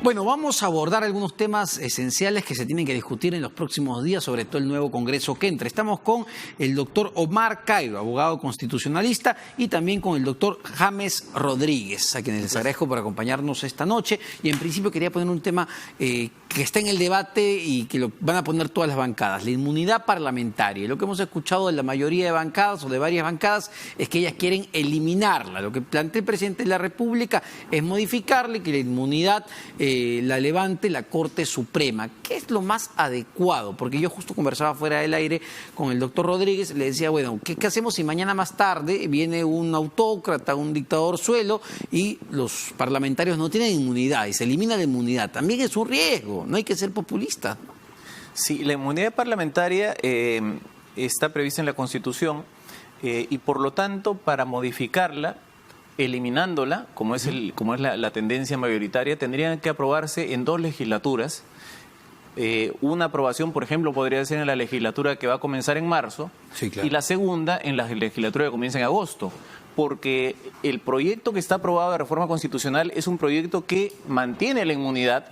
Bueno, vamos a abordar algunos temas esenciales que se tienen que discutir en los próximos días, sobre todo el nuevo Congreso que entra. Estamos con el doctor Omar Cairo, abogado constitucionalista, y también con el doctor James Rodríguez, a quienes les agradezco por acompañarnos esta noche. Y en principio quería poner un tema que está en el debate y que lo van a poner todas las bancadas, la inmunidad parlamentaria. Lo que hemos escuchado de la mayoría de bancadas o de varias bancadas es que ellas quieren eliminarla. Lo que plantea el presidente de la República es modificarla y que la inmunidad la levante la Corte Suprema. ¿Qué es lo más adecuado? Porque yo justo conversaba fuera del aire con el doctor Rodríguez, le decía, bueno, ¿qué hacemos si mañana más tarde viene un autócrata, un dictador suelo y los parlamentarios no tienen inmunidad y se elimina la inmunidad? También es un riesgo, no hay que ser populista. Sí, la inmunidad parlamentaria está prevista en la Constitución y por lo tanto para modificarla, eliminándola, como es la tendencia mayoritaria, tendrían que aprobarse en 2 legislaturas. Una aprobación, por ejemplo, podría ser en la legislatura que va a comenzar en marzo, sí, claro, y la segunda en la legislatura que comienza en agosto, porque el proyecto que está aprobado de reforma constitucional es un proyecto que mantiene la inmunidad,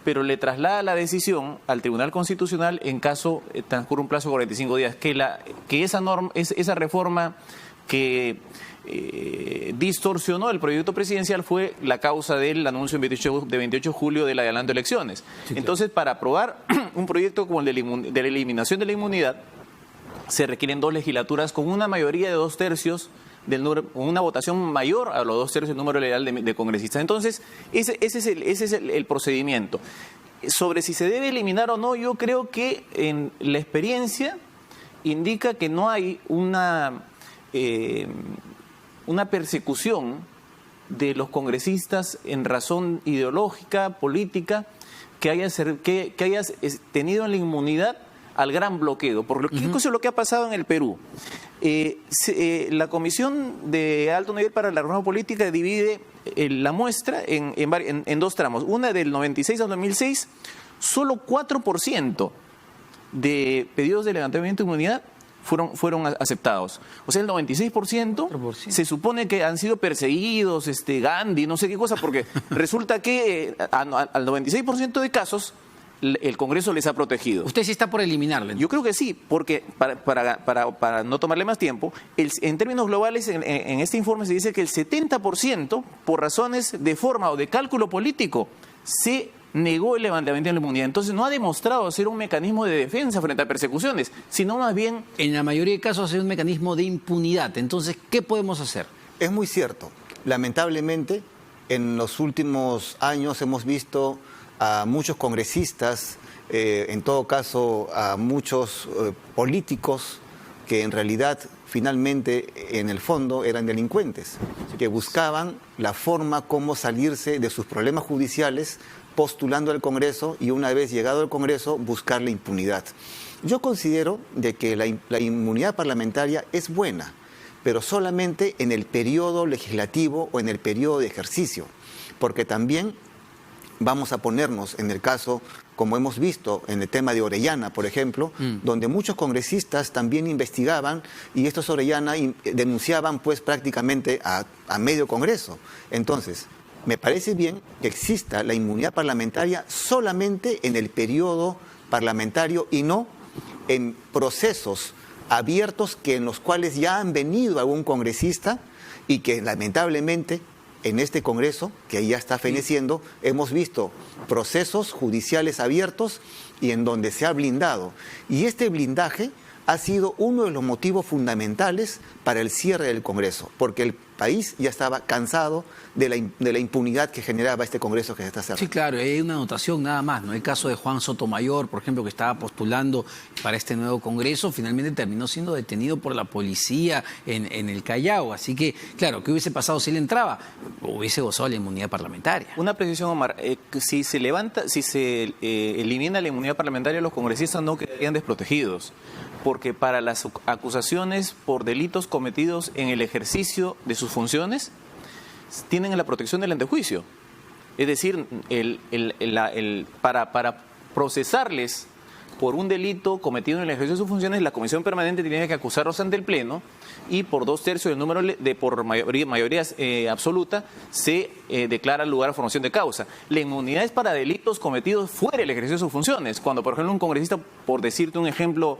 pero le traslada la decisión al Tribunal Constitucional en caso transcurra un plazo de 45 días, que esa reforma que distorsionó el proyecto presidencial fue la causa del anuncio de 28 de julio del adelanto de elecciones. Sí, entonces, claro, para aprobar un proyecto como el de la eliminación de la inmunidad, se requieren 2 legislaturas con una mayoría de 2/3 del número, una votación mayor a los 2/3 del número legal de congresistas. Entonces, ese es el procedimiento. Sobre si se debe eliminar o no, yo creo que en la experiencia indica que no hay una persecución de los congresistas en razón ideológica, política, que hayas tenido en la inmunidad al gran bloqueo. Por ¿qué cosa es lo que ha pasado en el Perú? La Comisión de Alto Nivel para la Reforma Política divide la muestra en 2 tramos. Una del 96 al 2006, solo 4% de pedidos de levantamiento de inmunidad fueron aceptados. O sea, el 96% se supone que han sido perseguidos, Gandhi, no sé qué cosa, porque resulta que al 96% de casos el Congreso les ha protegido. ¿Usted sí está por eliminarlo? Yo creo que sí, porque para no tomarle más tiempo, en términos globales, en este informe se dice que el 70%, por razones de forma o de cálculo político, se negó el levantamiento de la inmunidad. Entonces no ha demostrado ser un mecanismo de defensa frente a persecuciones, sino más bien... En la mayoría de casos es un mecanismo de impunidad. Entonces, ¿qué podemos hacer? Es muy cierto. Lamentablemente, en los últimos años hemos visto a muchos congresistas, en todo caso a muchos políticos que en realidad finalmente en el fondo eran delincuentes, que buscaban la forma como salirse de sus problemas judiciales postulando al Congreso y una vez llegado al Congreso buscar la impunidad. Yo considero de que la inmunidad parlamentaria es buena, pero solamente en el periodo legislativo o en el periodo de ejercicio, porque también vamos a ponernos en el caso, como hemos visto en el tema de Orellana, por ejemplo, donde muchos congresistas también investigaban y estos Orellana denunciaban pues prácticamente a medio Congreso. Entonces, me parece bien que exista la inmunidad parlamentaria solamente en el periodo parlamentario y no en procesos abiertos en los cuales ya han venido algún congresista y que lamentablemente en este Congreso, que ya está feneciendo, hemos visto procesos judiciales abiertos y en donde se ha blindado. Y este blindaje ha sido uno de los motivos fundamentales para el cierre del Congreso, porque el país ya estaba cansado de la impunidad que generaba este Congreso que se está cerrando. Sí, claro, hay una anotación nada más, ¿no? El caso de Juan Sotomayor, por ejemplo, que estaba postulando para este nuevo Congreso, finalmente terminó siendo detenido por la policía en el Callao. Así que, claro, ¿qué hubiese pasado si él entraba? Hubiese gozado la inmunidad parlamentaria. Una precisión, Omar, si se elimina la inmunidad parlamentaria, los congresistas no quedarían desprotegidos, porque para las acusaciones por delitos cometidos en el ejercicio de sus funciones, tienen la protección del antejuicio. Es decir, para procesarles por un delito cometido en el ejercicio de sus funciones, la Comisión Permanente tiene que acusarlos ante el Pleno y por 2/3 del número por mayoría absoluta se declara lugar a formación de causa. La inmunidad es para delitos cometidos fuera del ejercicio de sus funciones. Cuando, por ejemplo, un congresista, por decirte un ejemplo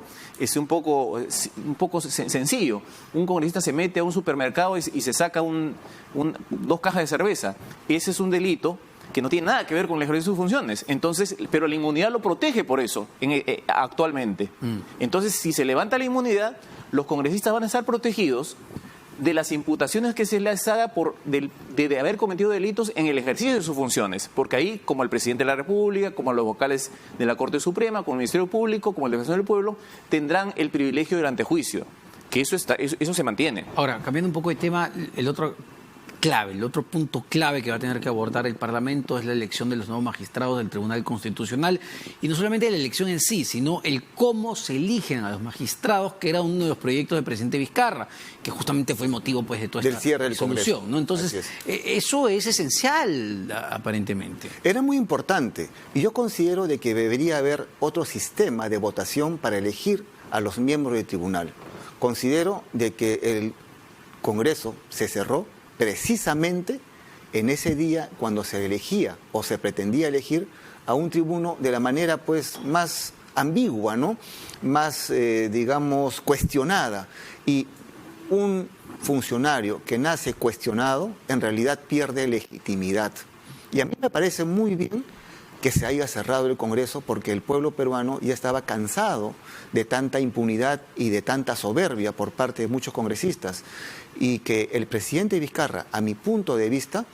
un poco sencillo, un congresista se mete a un supermercado y se saca 2 cajas de cerveza. Ese es un delito que no tiene nada que ver con el ejercicio de sus funciones. Entonces, pero la inmunidad lo protege por eso, actualmente. Entonces, si se levanta la inmunidad, los congresistas van a estar protegidos de las imputaciones que se les haga de haber cometido delitos en el ejercicio de sus funciones. Porque ahí, como el presidente de la República, como los vocales de la Corte Suprema, como el Ministerio Público, como el Defensor del Pueblo, tendrán el privilegio del antejuicio. Que eso se mantiene. Ahora, cambiando un poco de tema, el otro punto clave que va a tener que abordar el Parlamento es la elección de los nuevos magistrados del Tribunal Constitucional, y no solamente la elección en sí, sino el cómo se eligen a los magistrados, que era uno de los proyectos del presidente Vizcarra, que justamente fue el motivo pues de toda del esta cierre del disolución, Congreso, ¿no? Entonces, eso es esencial, aparentemente. Era muy importante, y yo considero de que debería haber otro sistema de votación para elegir a los miembros del tribunal. Considero de que el Congreso se cerró precisamente en ese día cuando se elegía o se pretendía elegir a un tribuno de la manera pues más ambigua, ¿no? Más, digamos, cuestionada. Y un funcionario que nace cuestionado en realidad pierde legitimidad. Y a mí me parece muy bien que se haya cerrado el Congreso, porque el pueblo peruano ya estaba cansado de tanta impunidad y de tanta soberbia por parte de muchos congresistas, y que el presidente Vizcarra, a mi punto de vista,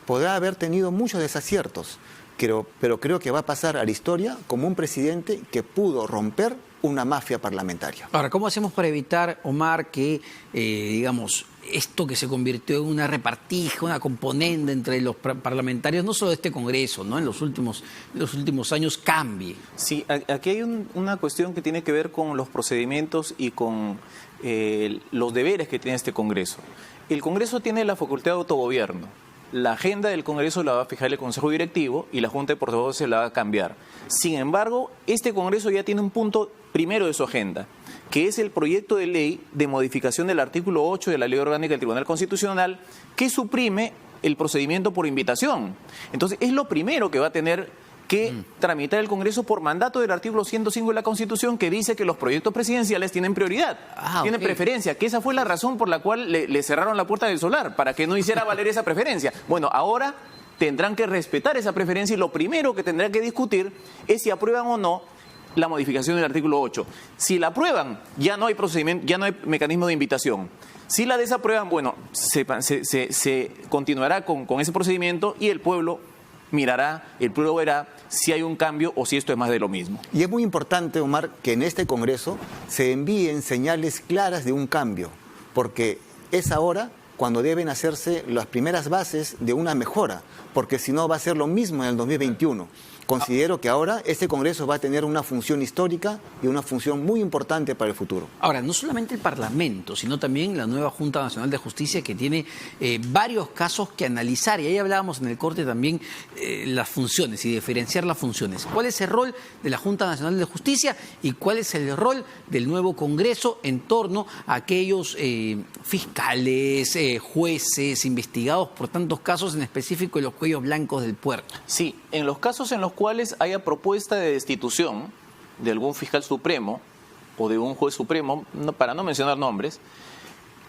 podrá haber tenido muchos desaciertos, pero creo que va a pasar a la historia como un presidente que pudo romper una mafia parlamentaria. Ahora, ¿cómo hacemos para evitar, Omar, que, digamos, esto que se convirtió en una repartija, una componente entre los parlamentarios, no solo de este Congreso, ¿no? En los últimos años cambie? Sí, aquí hay una cuestión que tiene que ver con los procedimientos y con los deberes que tiene este Congreso. El Congreso tiene la facultad de autogobierno. La agenda del Congreso la va a fijar el Consejo Directivo y la Junta de Portavoces se la va a cambiar. Sin embargo, este Congreso ya tiene un punto primero de su agenda, que es el proyecto de ley de modificación del artículo 8 de la Ley Orgánica del Tribunal Constitucional, que suprime el procedimiento por invitación. Entonces, es lo primero que va a tener que tramitar el Congreso por mandato del artículo 105 de la Constitución, que dice que los proyectos presidenciales tienen prioridad, tienen preferencia, que esa fue la razón por la cual le cerraron la puerta del solar, para que no hiciera valer esa preferencia. Bueno, ahora tendrán que respetar esa preferencia, y lo primero que tendrán que discutir es si aprueban o no la modificación del artículo 8. Si la aprueban, ya no hay procedimiento, ya no hay mecanismo de invitación. Si la desaprueban, bueno, se continuará con ese procedimiento, y el pueblo verá si hay un cambio o si esto es más de lo mismo. Y es muy importante, Omar, que en este Congreso se envíen señales claras de un cambio, porque es ahora cuando deben hacerse las primeras bases de una mejora, porque si no va a ser lo mismo en el 2021. Considero que ahora este Congreso va a tener una función histórica y una función muy importante para el futuro. Ahora, no solamente el Parlamento, sino también la nueva Junta Nacional de Justicia, que tiene varios casos que analizar, y ahí hablábamos en el corte también las funciones y diferenciar las funciones. ¿Cuál es el rol de la Junta Nacional de Justicia y cuál es el rol del nuevo Congreso en torno a aquellos fiscales, jueces, investigados por tantos casos, en específico de los cuellos blancos del puerto? Sí, en los casos en los cuales haya propuesta de destitución de algún fiscal supremo o de un juez supremo, para no mencionar nombres,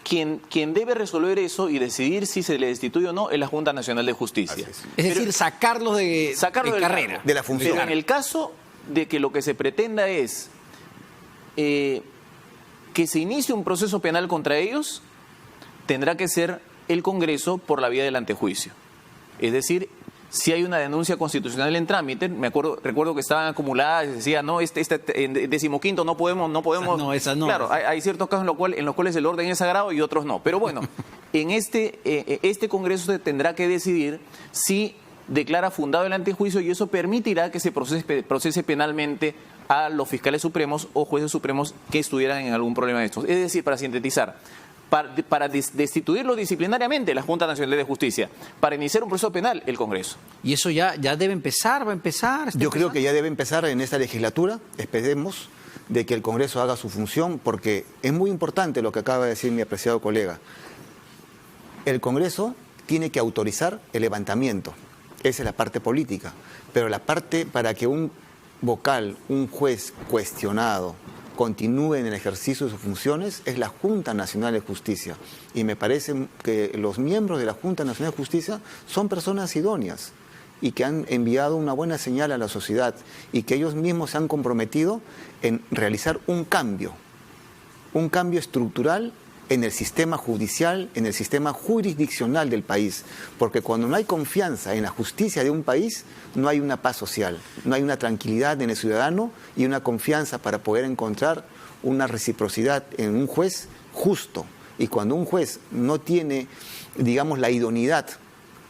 quien debe resolver eso y decidir si se le destituye o no es la Junta Nacional de Justicia. Es decir, sacarlos de carrera. De la función. Pero en el caso de que lo que se pretenda es que se inicie un proceso penal contra ellos, tendrá que ser el Congreso por la vía del antejuicio. Es decir, si hay una denuncia constitucional en trámite, recuerdo que estaban acumuladas, y decía, no, en 15º no podemos. Esa no. Claro, hay ciertos casos en los cuales el orden es sagrado y otros no. Pero bueno, en este Congreso se tendrá que decidir si declara fundado el antejuicio, y eso permitirá que se procese penalmente a los fiscales supremos o jueces supremos que estuvieran en algún problema de estos. Es decir, para sintetizar, para destituirlo disciplinariamente la Junta Nacional de Justicia, para iniciar un proceso penal el Congreso. Y eso ya debe empezar, va a empezar. Yo creo que ya debe empezar en esta legislatura. Esperemos de que el Congreso haga su función, porque es muy importante lo que acaba de decir mi apreciado colega. El Congreso tiene que autorizar el levantamiento. Esa es la parte política. Pero la parte para que un vocal, un juez cuestionado, continúe en el ejercicio de sus funciones, es la Junta Nacional de Justicia. Y me parece que los miembros de la Junta Nacional de Justicia son personas idóneas y que han enviado una buena señal a la sociedad y que ellos mismos se han comprometido en realizar un cambio estructural en el sistema judicial, en el sistema jurisdiccional del país. Porque cuando no hay confianza en la justicia de un país, no hay una paz social, no hay una tranquilidad en el ciudadano y una confianza para poder encontrar una reciprocidad en un juez justo. Y cuando un juez no tiene, digamos, la idoneidad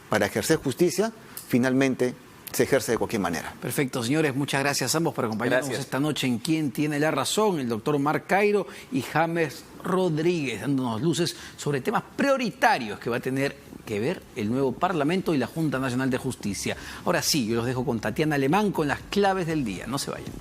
para ejercer justicia, finalmente se ejerce de cualquier manera. Perfecto, señores, muchas gracias a ambos por acompañarnos esta noche en Quién Tiene la Razón, el doctor Omar Cairo y James Rodríguez, dándonos luces sobre temas prioritarios que va a tener que ver el nuevo Parlamento y la Junta Nacional de Justicia. Ahora sí, yo los dejo con Tatiana Alemán con las claves del día. No se vayan.